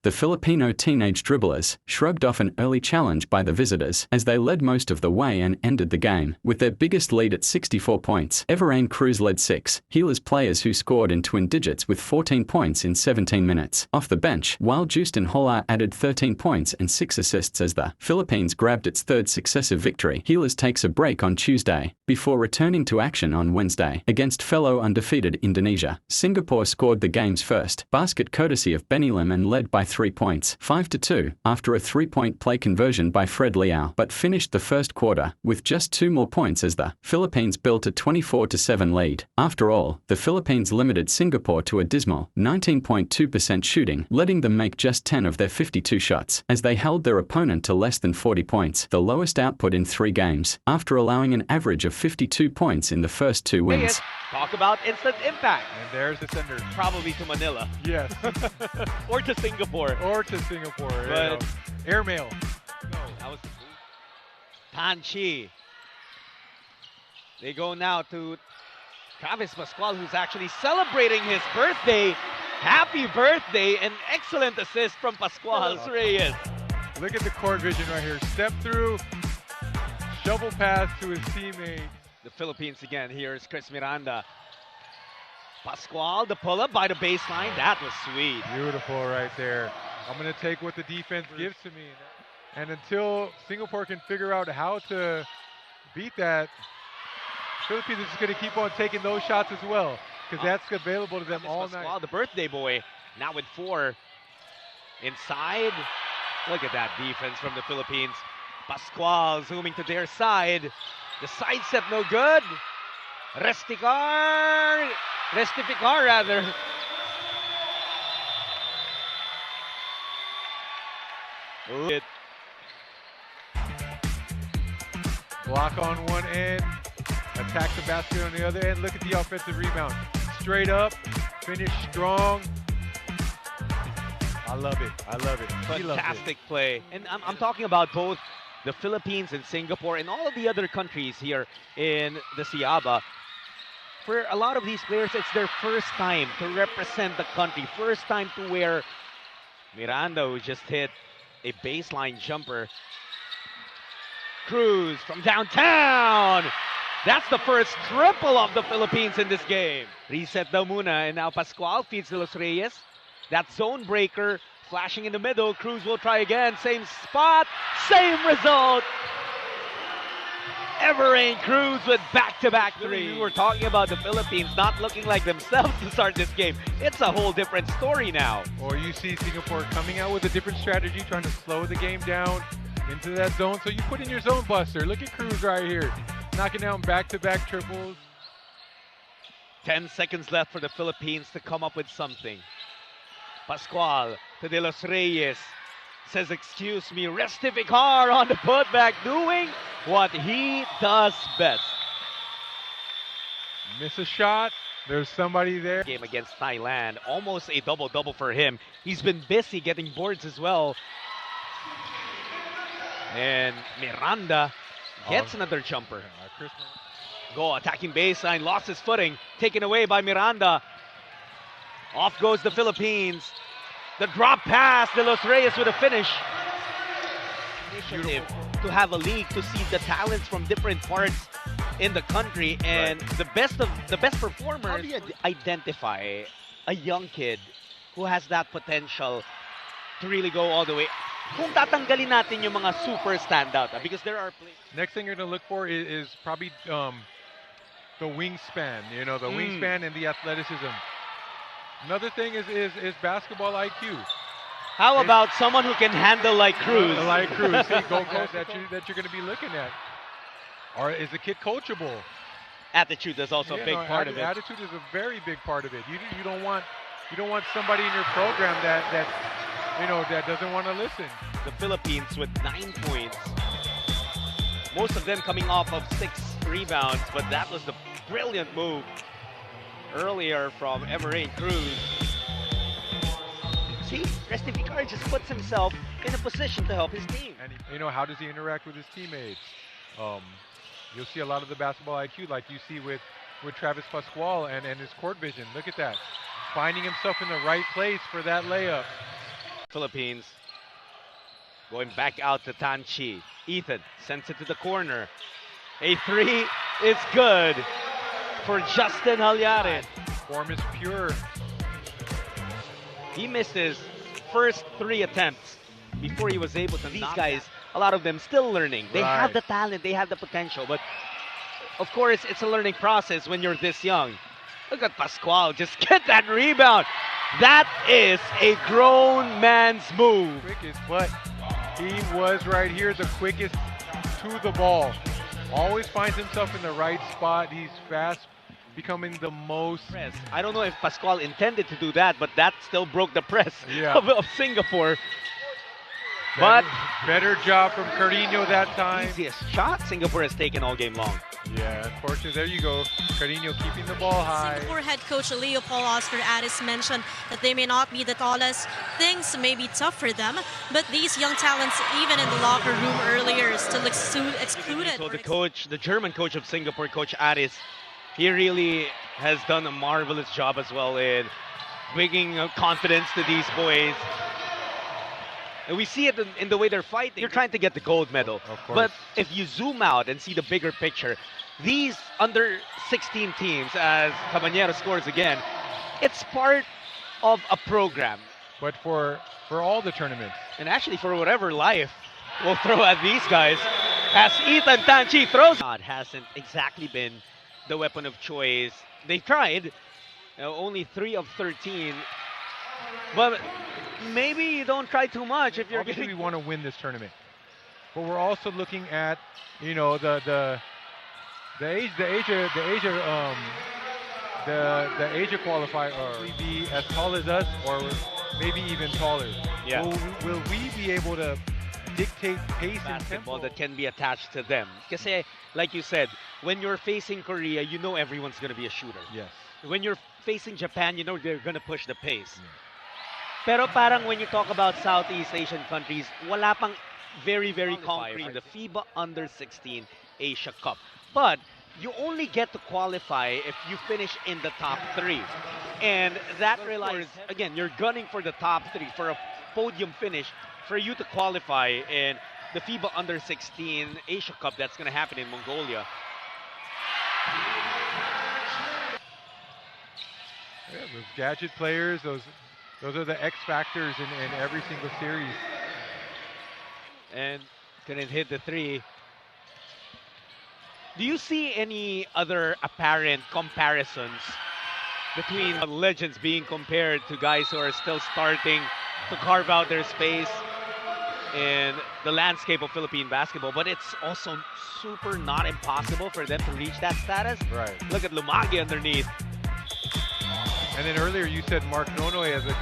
The Filipino teenage dribblers shrugged off an early challenge by the visitors as they led most of the way and ended the game with their biggest lead at 64 points. Everrain Cruz led 6 Gilas players who scored in twin digits with 14 points in 17 minutes off the bench, while Justin Holar added 13 points and 6 assists as the Philippines grabbed its third successive victory. Gilas takes a break on Tuesday before returning to action on Wednesday against fellow undefeated Indonesia. Singapore scored the game's first basket courtesy of Benny Lim and led by 3 points, 5-2, after a 3-point play conversion by Fred Liao, but finished the first quarter with just 2 more points as the Philippines built a 24-7 lead. After all, the Philippines limited Singapore to a dismal 19.2% shooting, letting them make just 10 of their 52 shots, as they held their opponent to less than 40 points, the lowest output in 3 games, after allowing an average of 52 points in the first 2 wins. Talk about instant impact. And there's the sender. Probably to Manila. Yes. Or to Singapore. Or to Singapore. But airmail. No, that was Tan Chi. They go now to Travis Pascual, who's actually celebrating his birthday. Happy birthday! An excellent assist from Pascual Reyes. Look at the court vision right here. Step through, shovel pass to his teammate. The Philippines again. Here's Chris Miranda. Pascual, the pull-up by the baseline. That was sweet. Beautiful right there. I'm going to take what the defense gives to me. And until Singapore can figure out how to beat that, Philippines is just going to keep on taking those shots as well, because that's available to them all Pascual, night. the birthday boy, now with 4 inside. Look at that defense from the Philippines. Pascual zooming to their side. The side step no good. Restificar rather. Block on one end, attack the basket on the other end. Look at the offensive rebound. Straight up, finish strong. I love it. I love it. Fantastic play. And I'm talking about both the Philippines and Singapore and all of the other countries here in the SEABA. For a lot of these players, it's their first time to represent the country. First time to wear. Miranda, who just hit a baseline jumper. Cruz from downtown. That's the first triple of the Philippines in this game. Reset daw muna, and now Pascual feeds De Los Reyes. That zone breaker flashing in the middle. Cruz will try again. Same spot, same result. Everrain Cruz with back-to-back 3. We were talking about the Philippines not looking like themselves to start this game. It's a whole different story now. Or you see Singapore coming out with a different strategy, trying to slow the game down into that zone. So you put in your zone buster. Look at Cruz right here, knocking down back-to-back triples. 10 seconds left for the Philippines to come up with something. Pascual to De Los Reyes. Says, excuse me, Restificar on the putback, doing what he does best. Miss a shot, there's somebody there. Game against Thailand, almost a double-double for him. He's been busy getting boards as well. And Miranda gets another jumper. Go attacking baseline, lost his footing, taken away by Miranda. Off goes the Philippines. The drop pass, De Los Reyes with a finish. Initiative to have a league to see the talents from different parts in the country, and the best performers. How do you identify a young kid who has that potential to really go all the way? Kung tatanggalin natin yung mga super standout, because there are players. Next thing you're going to look for is probably the wingspan, the wingspan and the athleticism. Another thing is basketball IQ. How about someone who can handle like Cruz? Like Cruz, see, go that you're going to be looking at. Or is the kid coachable? Attitude is also a big part of it. Attitude is a very big part of it. You don't want somebody in your program that doesn't want to listen. The Philippines with 9 points. Most of them coming off of 6 rebounds, but that was the brilliant move earlier from Everrain Cruz. See, Restificar just puts himself in a position to help his team. And how does he interact with his teammates? You'll see a lot of the basketball IQ like you see with Travis Pascual and his court vision. Look at that. Finding himself in the right place for that layup. Philippines. Going back out to Tanchi. Ethan sends it to the corner. A three is good for Justin Halyare. Form is pure. He missed his first 3 attempts before he was able to. These guys, a lot of them still learning. They have the talent, they have the potential, but of course it's a learning process when you're this young. Look at Pascual, just get that rebound. That is a grown man's move. Quickest, but he was right here, the quickest to the ball. Always finds himself in the right spot. He's fast, becoming the most. I don't know if Pascual intended to do that, but that still broke the press Yeah. of Singapore. But better job from Carino that time. Easiest shot Singapore has taken all game long. Yeah, unfortunately, there you go. Carino keeping the ball high. Singapore head coach Leopold Oscar Addis mentioned that they may not be the tallest. Things may be tough for them, but these young talents, even in the locker room earlier, still excluded. So the coach, the German coach of Singapore, Coach Addis, he really has done a marvelous job as well in bringing confidence to these boys. And we see it in the way they're fighting. You're trying to get the gold medal. Of course. But if you zoom out and see the bigger picture, these under 16 teams, as Cabanero scores again, it's part of a program. But for all the tournaments. And actually for whatever life will throw at these guys, as Ethan Tanchi throws. Hasn't exactly been the weapon of choice. They tried, only 3 of 13. But maybe you don't try too much if you're Obviously getting. we want to win this tournament, but we're also looking at, you know, the Asia qualifier, or be as tall as us, or maybe even taller. Yeah. Will we be able to dictate pace and Basketball tempo? that can be attached to them? Kasi, like you said, when you're facing Korea, you know everyone's going to be a shooter. Yes. When you're facing Japan, you know they're going to push the pace. Pero parang when you talk about Southeast Asian countries, wala pang very concrete. The FIBA Under 16 Asia Cup. But you only get to qualify if you finish in the top 3. And that relies, again, you're gunning for the top 3 for a podium finish for you to qualify in the FIBA Under 16 Asia Cup that's going to happen in Mongolia. Yeah, those gadget players, those are the X factors in every single series. And couldn't hit the 3. Do you see any other apparent comparisons between legends being compared to guys who are still starting to carve out their space in the landscape of Philippine basketball, but it's also super not impossible for them to reach that status? Right. Look at Lumagi underneath. And then earlier you said Mark Nonoy as a